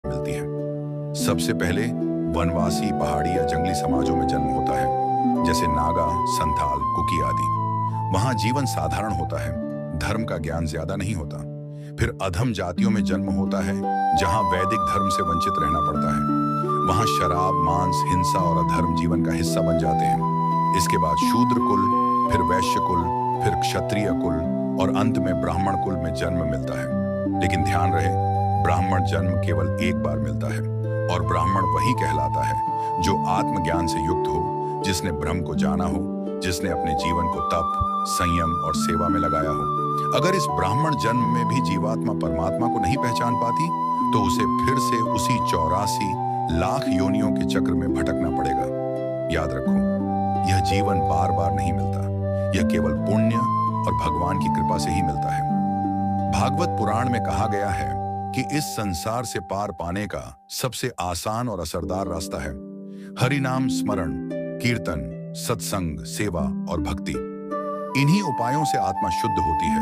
मिलती है। सबसे पहले वनवासी पहाड़ी या जंगली समाजों में जन्म होता है, जैसे नागा, संथाल, कुकी आदि। वहां जीवन साधारण होता है, धर्म का ज्ञान ज्यादा नहीं होता। फिर अधम जातियों में जन्म होता है, जहां वैदिक धर्म से वंचित रहना पड़ता है। वहां शराब, मांस, हिंसा और अधर्म जीवन का हिस्सा बन जाते हैं। इसके बाद शूद्र कुल, फिर वैश्य कुल, फिर क्षत्रिय कुल और अंत में ब्राह्मण कुल में जन्म मिलता है। लेकिन ध्यान रहे, ब्राह्मण जन्म केवल एक बार मिलता है और ब्राह्मण वही कहलाता है जो आत्मज्ञान से युक्त हो, जिसने ब्रह्म को जाना हो, जिसने अपने जीवन को तप, संयम और सेवा में लगाया हो। अगर इस ब्राह्मण जन्म में भी जीवात्मा परमात्मा को नहीं पहचान पाती, तो उसे फिर से उसी 84 लाख योनियों के चक्र में भटकना पड़ेगा। याद रखो, यह जीवन बार बार नहीं मिलता, यह केवल पुण्य और भगवान की कृपा से ही मिलता है। भागवत पुराण में कहा गया है कि इस संसार से पार पाने का सबसे आसान और असरदार रास्ता है हरि नाम स्मरण, कीर्तन, सत्संग, सेवा और भक्ति। इन्हीं उपायों से आत्मा शुद्ध होती है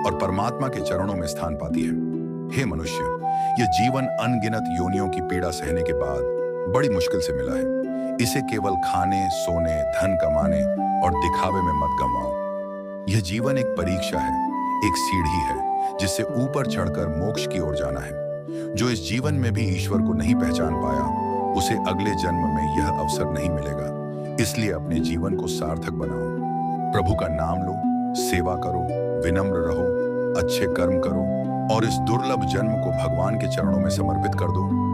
और परमात्मा के चरणों में स्थान पाती है। हे मनुष्य, यह जीवन अनगिनत योनियों की पीड़ा सहने के बाद बड़ी मुश्किल से मिला है। इसे केवल खाने, सोने, धन कमाने और दिखावे में मत गंवाओ। यह जीवन एक परीक्षा है, एक सीढ़ी है जिससे ऊपर चढ़कर मोक्ष की ओर जाना है। जो इस जीवन में भी ईश्वर को नहीं पहचान पाया, उसे अगले जन्म में यह अवसर नहीं मिलेगा। इसलिए अपने जीवन को सार्थक बनाओ, प्रभु का नाम लो, सेवा करो, विनम्र रहो, अच्छे कर्म करो और इस दुर्लभ जन्म को भगवान के चरणों में समर्पित कर दो।